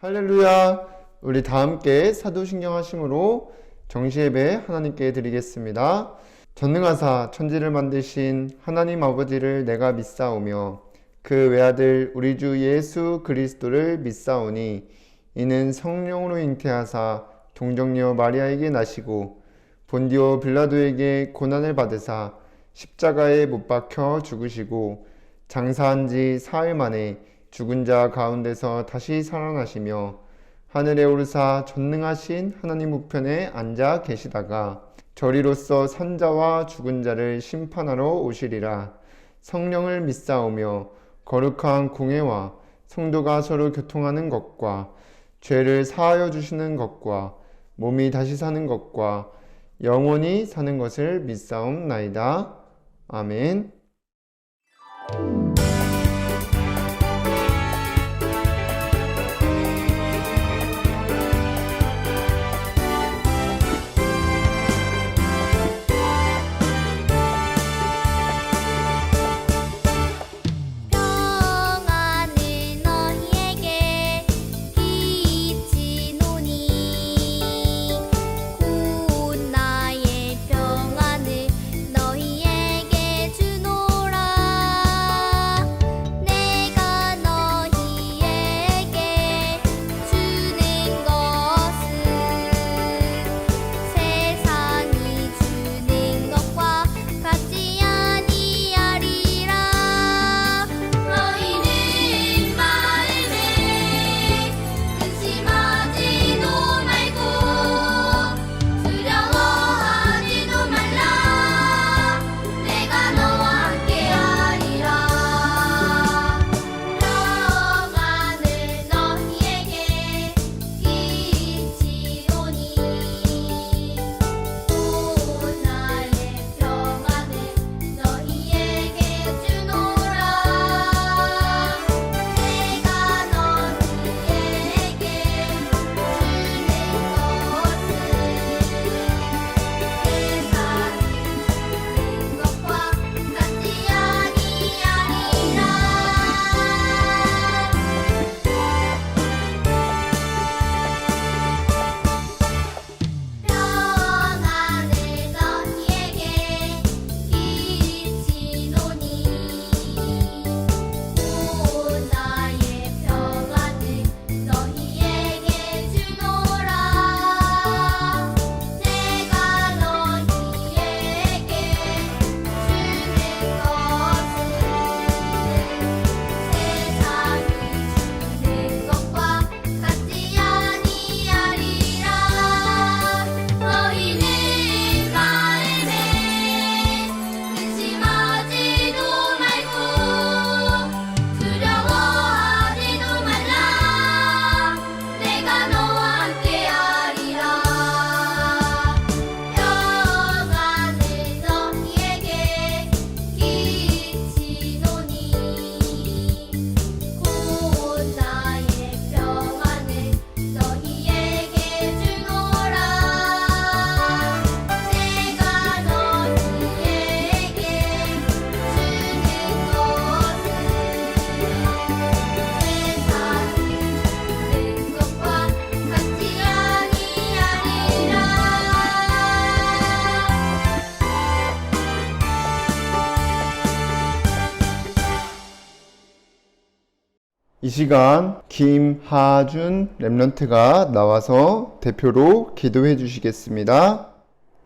할렐루야! 우리 다 함께 사도신경 하심으로 정시예배 하나님께 드리겠습니다. 전능하사 천지를 만드신 하나님 아버지를 내가 믿사오며 그 외아들 우리 주 예수 그리스도를 믿사오니 이는 성령으로 잉태하사 동정녀 마리아에게 나시고 본디오 빌라도에게 고난을 받으사 십자가에 못 박혀 죽으시고 장사한 지 사흘 만에 죽은 자 가운데서 다시 살아나시며 하늘에 오르사 전능하신 하나님 우편에 앉아 계시다가 저리로서 산자와 죽은 자를 심판하러 오시리라. 성령을 믿사오며 거룩한 공회와 성도가 서로 교통하는 것과 죄를 사하여 주시는 것과 몸이 다시 사는 것과 영원히 사는 것을 믿사옵나이다. 아멘. 이 시간 김하준 랩런트가 나와서 대표로 기도해 주시겠습니다.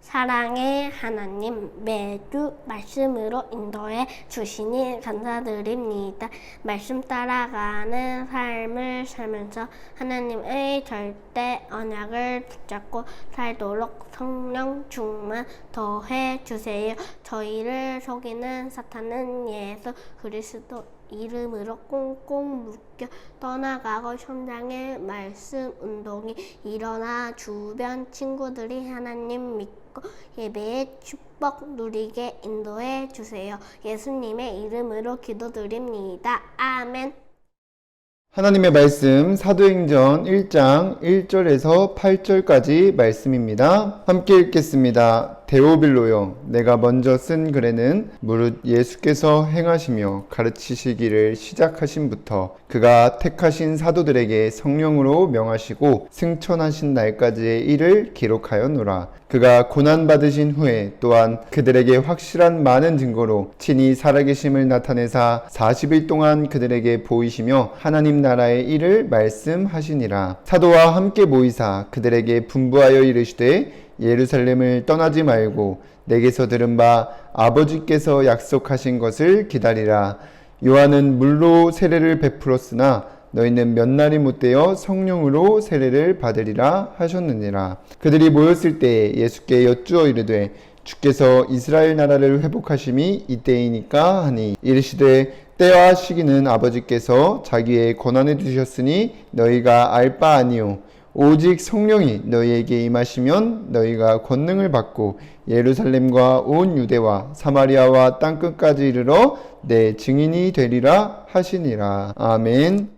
사랑의 하나님, 매주 말씀으로 인도해 주시니 감사드립니다. 말씀 따라가는 삶을 살면서 하나님의 절대 언약을 붙잡고 살도록 성령 충만 더해 주세요. 저희를 속이는 사탄은 예수 그리스도 이름으로 꽁꽁 묶여 떠나가고 현장의 말씀 운동이 일어나 주변 친구들이 하나님 믿고 예배의 축복 누리게 인도해 주세요. 예수님의 이름으로 기도드립니다. 아멘. 하나님의 말씀 사도행전 1장 1절에서 8절까지 말씀입니다. 함께 읽겠습니다. 데오빌로여, 내가 먼저 쓴 글에는 무릇 예수께서 행하시며 가르치시기를 시작하신부터 그가 택하신 사도들에게 성령으로 명하시고 승천하신 날까지의 일을 기록하였노라. 그가 고난받으신 후에 또한 그들에게 확실한 많은 증거로 친히 살아계심을 나타내사 40일 동안 그들에게 보이시며 하나님 나라의 일을 말씀하시니라. 사도와 함께 모이사 그들에게 분부하여 이르시되 예루살렘을 떠나지 말고 내게서 들은 바 아버지께서 약속하신 것을 기다리라. 요한은 물로 세례를 베풀었으나 너희는 몇 날이 못되어 성령으로 세례를 받으리라 하셨느니라. 그들이 모였을 때에 예수께 여쭈어 이르되 주께서 이스라엘 나라를 회복하심이 이때이니까 하니 이르시되 때와 시기는 아버지께서 자기의 권한에 두셨으니 너희가 알 바 아니요 오직 성령이 너희에게 임하시면 너희가 권능을 받고 예루살렘과 온 유대와 사마리아와 땅끝까지 이르러 내 증인이 되리라 하시니라. 아멘.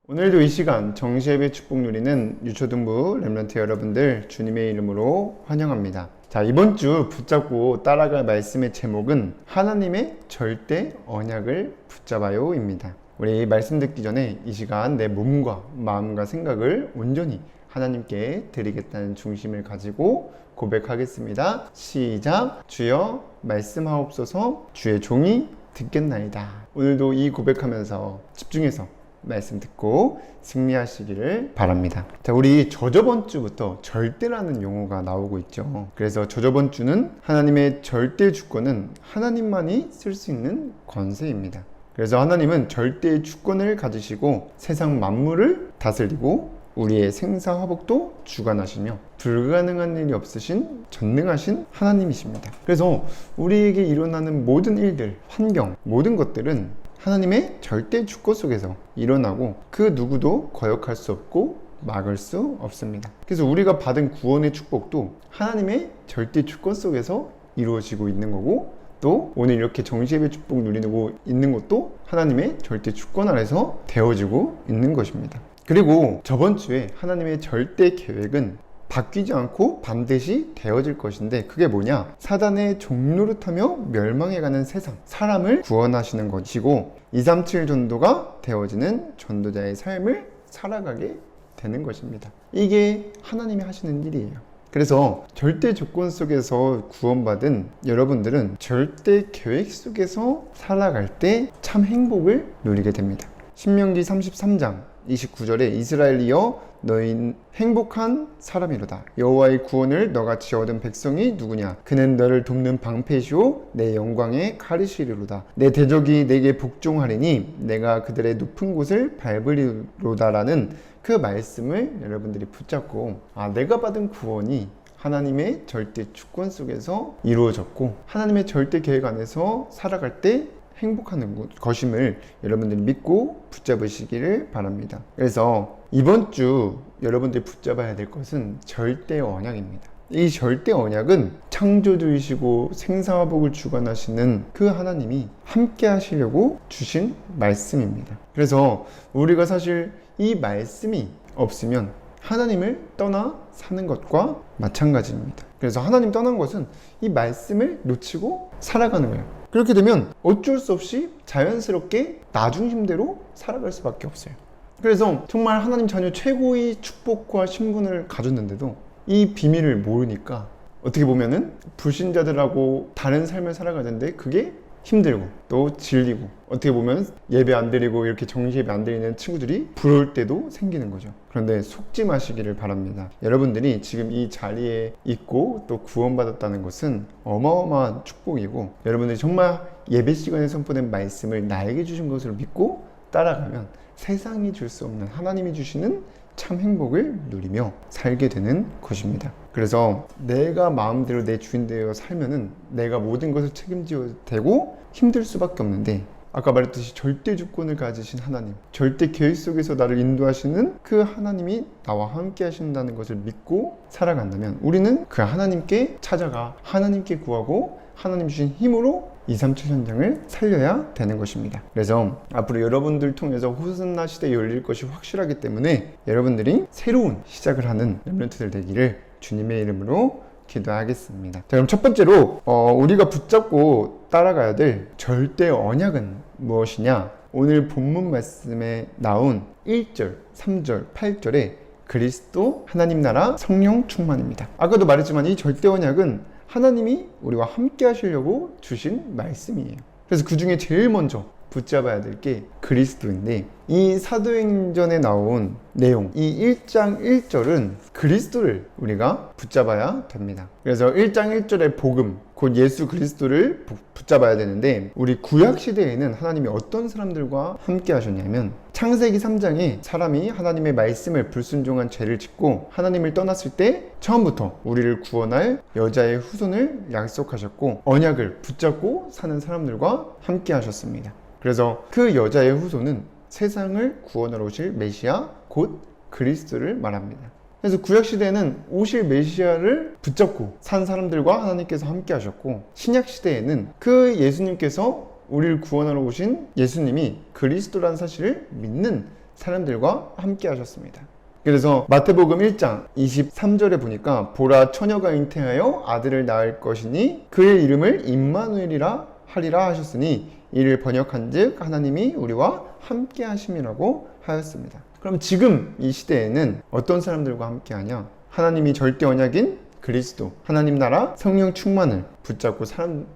오늘도 이 시간 정시예배 축복 누리는 유초등부 렘넌트 여러분들 주님의 이름으로 환영합니다. 자, 이번 주 붙잡고 따라갈 말씀의 제목은 하나님의 절대 언약을 붙잡아요 입니다. 우리 말씀 듣기 전에 이 시간 내 몸과 마음과 생각을 온전히 하나님께 드리겠다는 중심을 가지고 고백하겠습니다. 시작. 주여 말씀하옵소서. 주의 종이 듣겠나이다. 오늘도 이 고백하면서 집중해서 말씀 듣고 승리하시기를 바랍니다. 자, 우리 저저번 주부터 절대라는 용어가 나오고 있죠. 그래서 저저번 주는 하나님의 절대 주권은 하나님만이 쓸 수 있는 권세입니다. 그래서 하나님은 절대의 주권을 가지시고 세상 만물을 다스리고 우리의 생사화복도 주관하시며 불가능한 일이 없으신 전능하신 하나님이십니다. 그래서 우리에게 일어나는 모든 일들, 환경, 모든 것들은 하나님의 절대 주권 속에서 일어나고 그 누구도 거역할 수 없고 막을 수 없습니다. 그래서 우리가 받은 구원의 축복도 하나님의 절대 주권 속에서 이루어지고 있는 거고, 또 오늘 이렇게 정시예배 축복 누리고 있는 것도 하나님의 절대 주권 아래서 되어지고 있는 것입니다. 그리고 저번 주에 하나님의 절대 계획은 바뀌지 않고 반드시 되어질 것인데, 그게 뭐냐? 사단의 종노릇하며 멸망해가는 세상, 사람을 구원하시는 것이고 237 전도가 되어지는 전도자의 삶을 살아가게 되는 것입니다. 이게 하나님이 하시는 일이에요. 그래서 절대 조건 속에서 구원받은 여러분들은 절대 계획 속에서 살아갈 때 참 행복을 누리게 됩니다. 신명기 33장 29절에 이스라엘이여 너희는 행복한 사람이로다. 여호와의 구원을 너같이 얻은 백성이 누구냐? 그는 너를 돕는 방패시오 내 영광의 가르시리로다. 내 대적이 내게 복종하리니 내가 그들의 높은 곳을 밟으리로다라는 그 말씀을 여러분들이 붙잡고, 내가 받은 구원이 하나님의 절대 주권 속에서 이루어졌고 하나님의 절대 계획 안에서 살아갈 때 행복한 것임을 여러분들이 믿고 붙잡으시기를 바랍니다. 그래서 이번 주 여러분들이 붙잡아야 될 것은 절대 언약입니다. 이 절대 언약은 창조주이시고 생사화복을 주관하시는 그 하나님이 함께 하시려고 주신 말씀입니다. 그래서 우리가 사실 이 말씀이 없으면 하나님을 떠나 사는 것과 마찬가지입니다. 그래서 하나님 떠난 것은 이 말씀을 놓치고 살아가는 거예요. 그렇게 되면 어쩔 수 없이 자연스럽게 나 중심대로 살아갈 수밖에 없어요. 그래서 정말 하나님 자녀 최고의 축복과 신분을 가졌는데도 이 비밀을 모르니까 어떻게 보면은 불신자들하고 다른 삶을 살아가는데 그게 힘들고 또 질리고, 어떻게 보면 예배 안 드리고 이렇게 정시 예배 안 드리는 친구들이 부러울 때도 생기는 거죠. 그런데 속지 마시기를 바랍니다. 여러분들이 지금 이 자리에 있고 또 구원받았다는 것은 어마어마한 축복이고, 여러분들이 정말 예배 시간에 선포된 말씀을 나에게 주신 것으로 믿고 따라가면 세상이 줄 수 없는 하나님이 주시는 참 행복을 누리며 살게 되는 것입니다. 그래서 내가 마음대로 내 주인 되어 살면은 내가 모든 것을 책임져야 되고 힘들 수밖에 없는데, 아까 말했듯이 절대 주권을 가지신 하나님, 절대 계획 속에서 나를 인도하시는 그 하나님이 나와 함께 하신다는 것을 믿고 살아간다면 우리는 그 하나님께 찾아가 하나님께 구하고 하나님 주신 힘으로 237 현장을 살려야 되는 것입니다. 그래서 앞으로 여러분들 통해서 호산나 시대 열릴 것이 확실하기 때문에 여러분들이 새로운 시작을 하는 렘넌트들 되기를 주님의 이름으로 기도하겠습니다. 자, 그럼 첫 번째로 우리가 붙잡고 따라가야 될 절대 언약은 무엇이냐? 오늘 본문 말씀에 나온 1절, 3절, 8절에 그리스도, 하나님 나라, 성령 충만입니다. 아까도 말했지만 이 절대 언약은 하나님이 우리와 함께 하시려고 주신 말씀이에요. 그래서 그 중에 제일 먼저 붙잡아야 될 게 그리스도인데, 이 사도행전에 나온 내용, 이 1장 1절은 그리스도를 우리가 붙잡아야 됩니다. 그래서 1장 1절의 복음, 곧 예수 그리스도를 붙잡아야 되는데, 우리 구약 시대에는 하나님이 어떤 사람들과 함께 하셨냐면, 창세기 3장에 사람이 하나님의 말씀을 불순종한 죄를 짓고 하나님을 떠났을 때 처음부터 우리를 구원할 여자의 후손을 약속하셨고, 언약을 붙잡고 사는 사람들과 함께 하셨습니다. 그래서 그 여자의 후손은 세상을 구원하러 오실 메시아, 곧 그리스도를 말합니다. 그래서 구약시대에는 오실 메시아를 붙잡고 산 사람들과 하나님께서 함께 하셨고, 신약시대에는 그 예수님께서 우리를 구원하러 오신 예수님이 그리스도라는 사실을 믿는 사람들과 함께 하셨습니다. 그래서 마태복음 1장 23절에 보니까, 보라 처녀가 잉태하여 아들을 낳을 것이니 그의 이름을 임마누엘이라 하리라 하셨으니 이를 번역한즉 하나님이 우리와 함께 하심이라고 하였습니다. 그럼 지금 이 시대에는 어떤 사람들과 함께 하냐? 하나님이 절대 언약인 그리스도, 하나님 나라, 성령 충만을 붙잡고 사는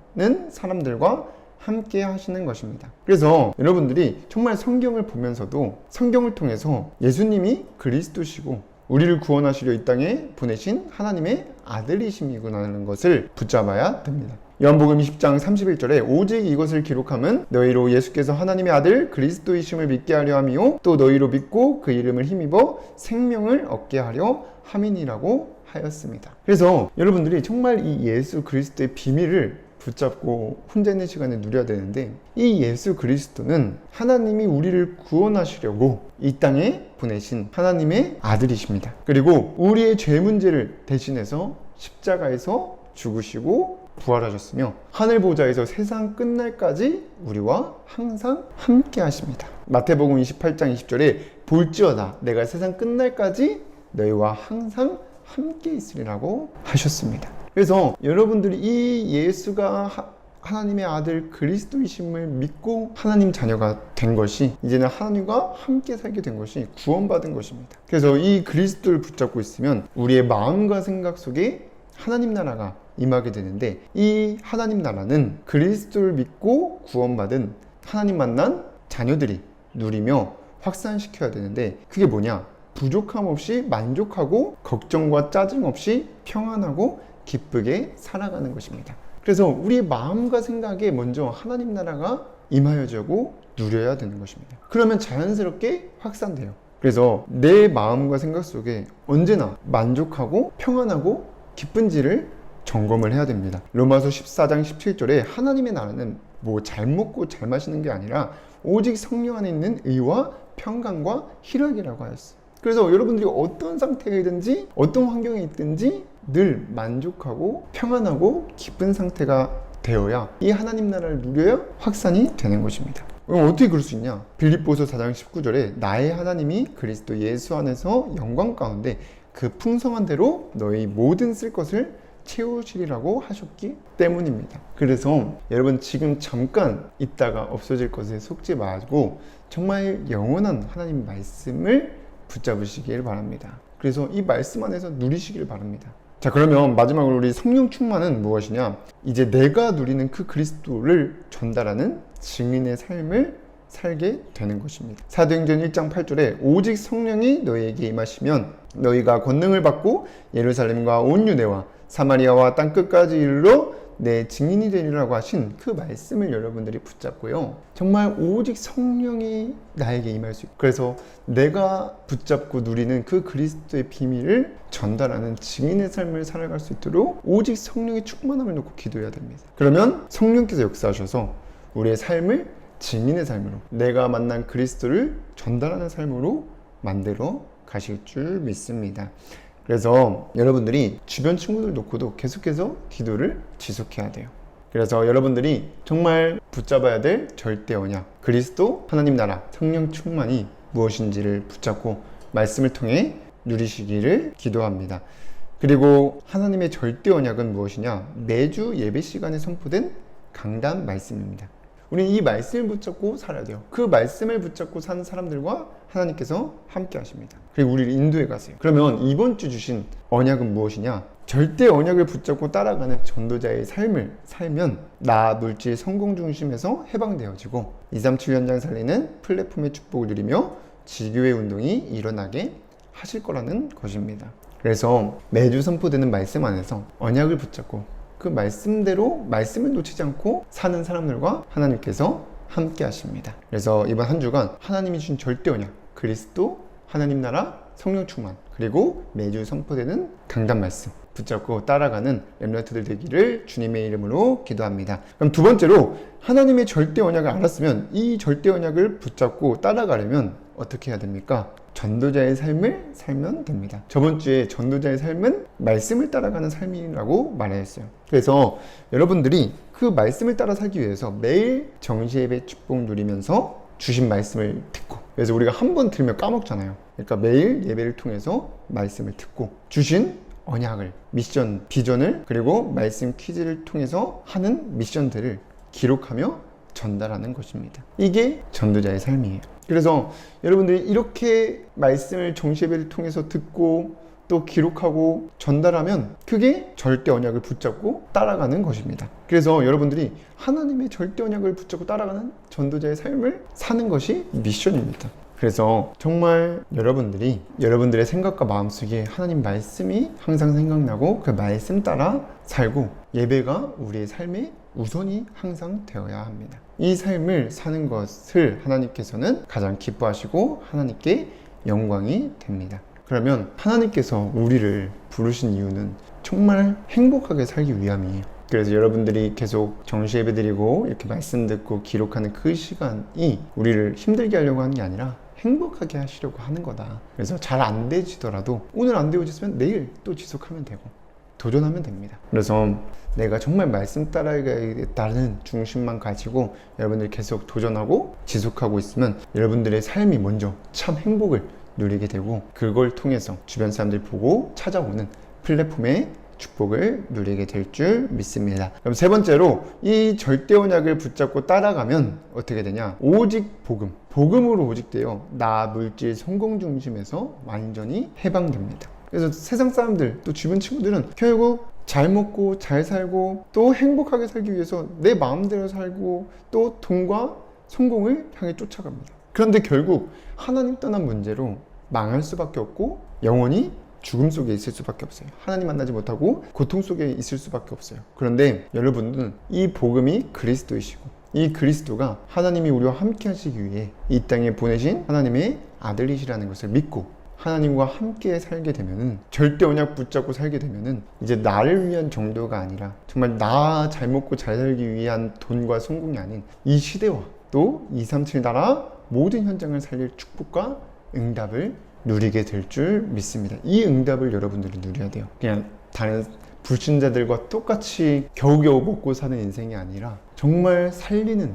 사람들과 함께 하시는 것입니다. 그래서 여러분들이 정말 성경을 보면서도 성경을 통해서 예수님이 그리스도시고 우리를 구원하시려 이 땅에 보내신 하나님의 아들이심이구나라는 것을 붙잡아야 됩니다. 요한복음 20장 31절에 오직 이것을 기록함은 너희로 예수께서 하나님의 아들 그리스도이심을 믿게 하려 함이요 또 너희로 믿고 그 이름을 힘입어 생명을 얻게 하려 함이니라고 하였습니다. 그래서 여러분들이 정말 이 예수 그리스도의 비밀을 붙잡고 혼자 있는 시간을 누려야 되는데, 이 예수 그리스도는 하나님이 우리를 구원하시려고 이 땅에 보내신 하나님의 아들이십니다. 그리고 우리의 죄 문제를 대신해서 십자가에서 죽으시고 부활하셨으며 하늘 보좌에서 세상 끝날까지 우리와 항상 함께 하십니다. 마태복음 28장 20절에 볼지어다 내가 세상 끝날까지 너희와 항상 함께 있으리라고 하셨습니다. 그래서 여러분들이 이 예수가 하나님의 아들 그리스도이심을 믿고 하나님 자녀가 된 것이, 이제는 하나님과 함께 살게 된 것이 구원받은 것입니다. 그래서 이 그리스도를 붙잡고 있으면 우리의 마음과 생각 속에 하나님 나라가 임하게 되는데, 이 하나님 나라는 그리스도를 믿고 구원받은 하나님 만난 자녀들이 누리며 확산시켜야 되는데, 그게 뭐냐? 부족함 없이 만족하고 걱정과 짜증 없이 평안하고 기쁘게 살아가는 것입니다. 그래서 우리의 마음과 생각에 먼저 하나님 나라가 임하여지고 누려야 되는 것입니다. 그러면 자연스럽게 확산돼요. 그래서 내 마음과 생각 속에 언제나 만족하고 평안하고 기쁜지를 점검을 해야 됩니다. 로마서 14장 17절에 하나님의 나라는 뭐 잘 먹고 잘 마시는 게 아니라 오직 성령 안에 있는 의와 평강과 희락이라고 하였어요. 그래서 여러분들이 어떤 상태이든지 어떤 환경에 있든지 늘 만족하고 평안하고 기쁜 상태가 되어야 이 하나님 나라를 누려야 확산이 되는 것입니다. 그럼 어떻게 그럴 수 있냐? 빌립보서 4장 19절에 나의 하나님이 그리스도 예수 안에서 영광 가운데 그 풍성한 대로 너희 모든 쓸 것을 채우시리라고 하셨기 때문입니다. 그래서 여러분 지금 잠깐 있다가 없어질 것에 속지 말고 정말 영원한 하나님 말씀을 붙잡으시길 바랍니다. 그래서 이 말씀 안에서 누리시길 바랍니다. 자, 그러면 마지막으로 우리 성령 충만은 무엇이냐? 이제 내가 누리는 그 그리스도를 전달하는 증인의 삶을 살게 되는 것입니다. 사도행전 1장 8절에 오직 성령이 너희에게 임하시면 너희가 권능을 받고 예루살렘과 온 유대와 사마리아와 땅끝까지 이르러 내 증인이 되리라고 하신 그 말씀을 여러분들이 붙잡고요, 정말 오직 성령이 나에게 임할 수 있고, 그래서 내가 붙잡고 누리는 그 그리스도의 비밀을 전달하는 증인의 삶을 살아갈 수 있도록 오직 성령의 충만함을 놓고 기도해야 됩니다. 그러면 성령께서 역사하셔서 우리의 삶을 증인의 삶으로, 내가 만난 그리스도를 전달하는 삶으로 만들어 가실 줄 믿습니다. 그래서 여러분들이 주변 친구들 놓고도 계속해서 기도를 지속해야 돼요. 그래서 여러분들이 정말 붙잡아야 될 절대 언약, 그리스도, 하나님 나라, 성령 충만이 무엇인지를 붙잡고 말씀을 통해 누리시기를 기도합니다. 그리고 하나님의 절대 언약은 무엇이냐? 매주 예배 시간에 선포된 강단 말씀입니다. 우리는 이 말씀을 붙잡고 살아야 돼요. 그 말씀을 붙잡고 사는 사람들과 하나님께서 함께 하십니다. 그리고 우리를 인도해 가세요. 그러면 이번 주 주신 언약은 무엇이냐? 절대 언약을 붙잡고 따라가는 전도자의 삶을 살면 나 물질 성공 중심에서 해방되어지고 237 현장 살리는 플랫폼의 축복을 누리며 지교회 운동이 일어나게 하실 거라는 것입니다. 그래서 매주 선포되는 말씀 안에서 언약을 붙잡고 그 말씀대로 말씀을 놓치지 않고 사는 사람들과 하나님께서 함께 하십니다. 그래서 이번 한 주간 하나님이 주신 절대 언약, 그리스도, 하나님 나라, 성령 충만, 그리고 매주 선포되는 강단 말씀 붙잡고 따라가는 렘넌트들 되기를 주님의 이름으로 기도합니다. 그럼 두 번째로 하나님의 절대 언약을 알았으면 이 절대 언약을 붙잡고 따라가려면 어떻게 해야 됩니까? 전도자의 삶을 살면 됩니다. 저번 주에 전도자의 삶은 말씀을 따라가는 삶이라고 말했어요. 그래서 여러분들이 그 말씀을 따라 살기 위해서 매일 정시예배 축복 누리면서 주신 말씀을 듣고, 그래서 우리가 한 번 들으면 까먹잖아요. 그러니까 매일 예배를 통해서 말씀을 듣고 주신 언약을, 미션, 비전을, 그리고 말씀 퀴즈를 통해서 하는 미션들을 기록하며 전달하는 것입니다. 이게 전도자의 삶이에요. 그래서 여러분들이 이렇게 말씀을 정시예배를 통해서 듣고 또 기록하고 전달하면 그게 절대 언약을 붙잡고 따라가는 것입니다. 그래서 여러분들이 하나님의 절대 언약을 붙잡고 따라가는 전도자의 삶을 사는 것이 미션입니다. 그래서 정말 여러분들의 생각과 마음속에 하나님 말씀이 항상 생각나고 그 말씀 따라 살고 예배가 우리의 삶의 우선이 항상 되어야 합니다. 이 삶을 사는 것을 하나님께서는 가장 기뻐하시고 하나님께 영광이 됩니다. 그러면 하나님께서 우리를 부르신 이유는 정말 행복하게 살기 위함이에요. 그래서 여러분들이 계속 정시 예배 드리고 이렇게 말씀 듣고 기록하는 그 시간이 우리를 힘들게 하려고 하는 게 아니라 행복하게 하시려고 하는 거다. 그래서 잘 안 되지더라도 오늘 안 되어졌으면 내일 또 지속하면 되고 도전하면 됩니다. 그래서 내가 정말 말씀 따라가겠다는 중심만 가지고 여러분들이 계속 도전하고 지속하고 있으면 여러분들의 삶이 먼저 참 행복을 누리게 되고 그걸 통해서 주변 사람들이 보고 찾아오는 플랫폼의 축복을 누리게 될 줄 믿습니다. 그럼 세 번째로 이 절대 언약을 붙잡고 따라가면 어떻게 되냐? 오직 복음으로 오직 되어 나 물질 성공 중심에서 완전히 해방됩니다. 그래서 세상 사람들 또 주변 친구들은 결국 잘 먹고 잘 살고 또 행복하게 살기 위해서 내 마음대로 살고 또 돈과 성공을 향해 쫓아갑니다. 그런데 결국 하나님 떠난 문제로 망할 수밖에 없고 영원히 죽음 속에 있을 수밖에 없어요. 하나님 만나지 못하고 고통 속에 있을 수밖에 없어요. 그런데 여러분들은 이 복음이 그리스도이시고 이 그리스도가 하나님이 우리와 함께 하시기 위해 이 땅에 보내신 하나님의 아들이시라는 것을 믿고 하나님과 함께 살게 되면은 절대 언약 붙잡고 살게 되면은 이제 나를 위한 정도가 아니라 정말 나 잘 먹고 잘 살기 위한 돈과 성공이 아닌 이 시대와 또 237 나라 모든 현장을 살릴 축복과 응답을 누리게 될 줄 믿습니다. 이 응답을 여러분들이 누려야 돼요. 그냥 다른 불신자들과 똑같이 겨우겨우 먹고 사는 인생이 아니라 정말 살리는,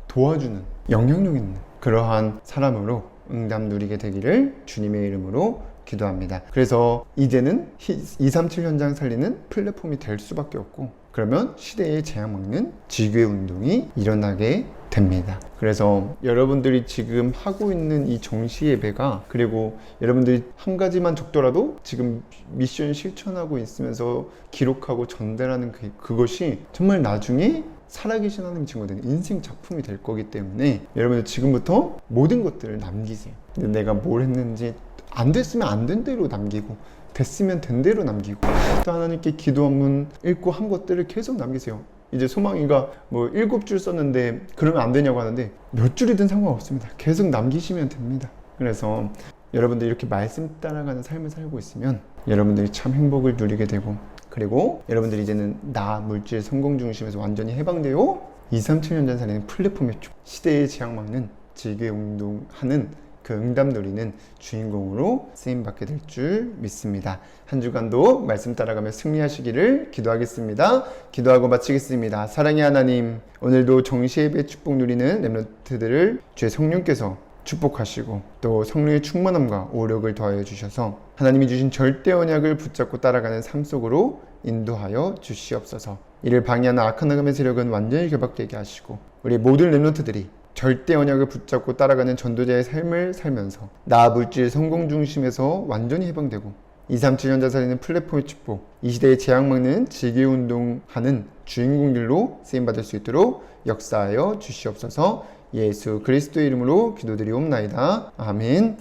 도와주는, 영향력 있는 그러한 사람으로 응답 누리게 되기를 주님의 이름으로 기도합니다. 그래서 이제는 237 현장 살리는 플랫폼이 될 수밖에 없고 그러면 시대에 재앙막는 지교회 운동이 일어나게 됩니다. 그래서 여러분들이 지금 하고 있는 이 정시 예배가 그리고 여러분들이 한 가지만 적더라도 지금 미션 실천하고 있으면서 기록하고 전달하는 그것이 정말 나중에 살아계신 하나님 친구들은 인생 작품이 될 거기 때문에 여러분들 지금부터 모든 것들을 남기세요. 내가 뭘 했는지 안 됐으면 안 된 대로 남기고 됐으면 된 대로 남기고 또 하나님께 기도 한문 읽고 한 것들을 계속 남기세요. 이제 소망이가 뭐 7줄 썼는데 그러면 안 되냐고 하는데 몇 줄이든 상관없습니다. 계속 남기시면 됩니다. 그래서 여러분들이 이렇게 말씀 따라가는 삶을 살고 있으면 여러분들이 참 행복을 누리게 되고 그리고 여러분들이 이제는 나 물질 성공 중심에서 완전히 해방되어 237 현장 살리는 플랫폼의 시대의 재앙 막는 지교회 운동하는 그 응답 누리는 주인공으로 쓰임받게 될 줄 믿습니다. 한 주간도 말씀 따라가며 승리하시기를 기도하겠습니다. 기도하고 마치겠습니다. 사랑의 하나님, 오늘도 정시예배 축복 누리는 렘넌트들을 주의 성령께서 축복하시고 또 성령의 충만함과 오력을 더하여 주셔서 하나님이 주신 절대 언약을 붙잡고 따라가는 삶 속으로 인도하여 주시옵소서. 이를 방해하는 악한 나감의 세력은 완전히 결박되게 하시고 우리 모든 렘넌트들이 절대 언약을 붙잡고 따라가는 전도자의 삶을 살면서 나 물질 성공 중심에서 완전히 해방되고 237 현자 살리는 플랫폼의 축복, 이 시대의 재앙 막는 지게운동하는 주인공들로 쓰임받을 수 있도록 역사하여 주시옵소서. 예수 그리스도의 이름으로 기도드리옵나이다. 아멘.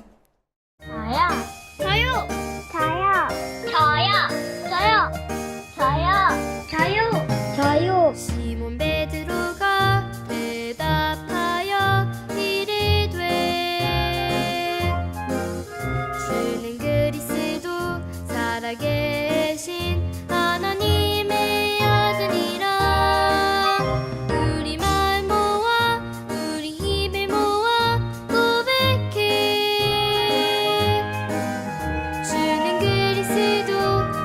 저요. 저요. 시몬 베드로가 대답하여 이르되 주는 그리스도 살아계신 하나님의 아들이라. 우리 말 모아 우리 입을 모아 고백해. 주는 그리스도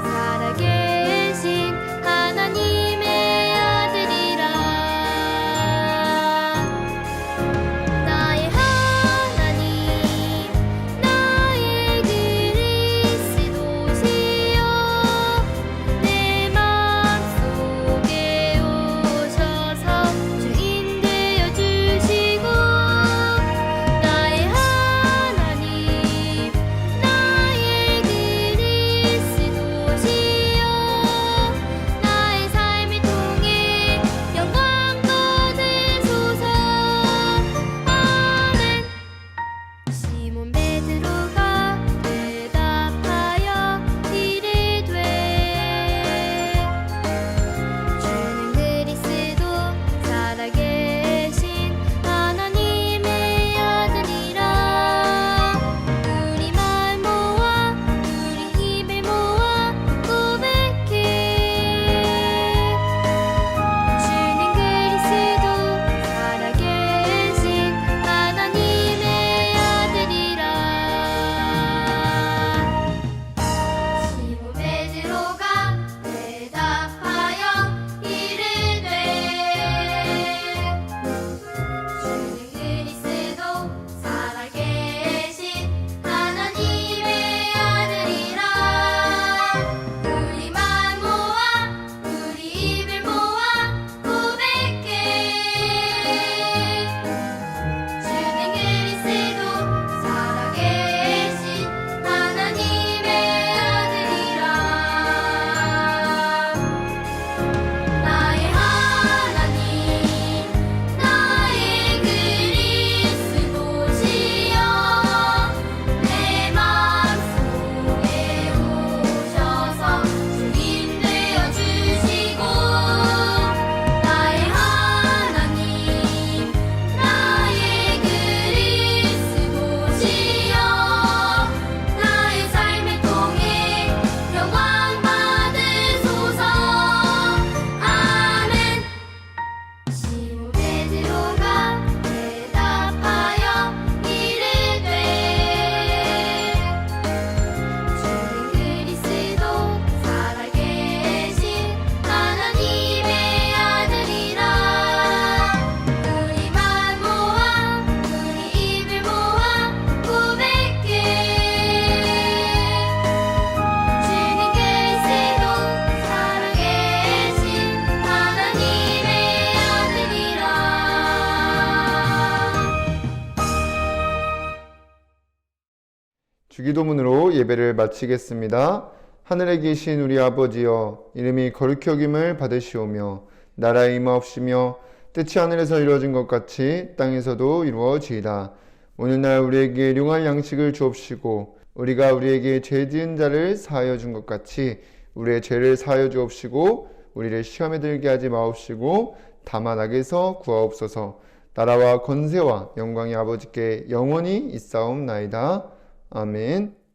살아계신 하나님의 아들이라. 나의 하나님 나의 그리스도시여 내 마음속에 오셔서 주인 되어 주시고. 나의 하나님 나의 그리스도시여 나의 삶을 통해 영광 받으소서. 아멘. 시몬 베드로가 대답하여 이르되 주는 그리스도 살아계신 하나님의 아들이라. 우리 말 모아 우리 입을 모아 고백해. 주는 그리스도 살아계신 하나님의 아들이라. 시몬 베드로가 대답하여 이르되 주는 그리스도 살아계신 하나님의 아들이라. 우리 말 모아 우리 입을 모아 고백해. 주는 그리스도 살아계신 하나님의 아들이라. 나의 하나님 나의 그리스도시여 내 마음속에 오셔서 주인 되어 주시고. 나의 하나님 나의 그리스도시여 나의 삶을 통해 영광 받으소서. 아멘. 시몬 베드로가 대답하여 이르되 주는 그리스도 살아계신 하나님의 아들이라. 우리 말 모아 우리 입을 모아 고백해. 주는 그리스도 살아계신 하나님의 아들이라. 주기도문으로 예배를 마치겠습니다. 하늘에 계신 우리 아버지여, 이름이 거룩히 여김을 받으시오며 나라에 임하옵시며 뜻이 하늘에서 이루어진 것 같이 땅에서도 이루어지이다. 오늘날 우리에게 일용할 양식을 주옵시고 우리가 우리에게 죄 지은 자를 사하여 준 것 같이 우리의 죄를 사하여 주옵시고 우리를 시험에 들게 하지 마옵시고 다만 악에서 구하옵소서. 나라와 권세와 영광이 아버지께 영원히 있사옵나이다. 아멘.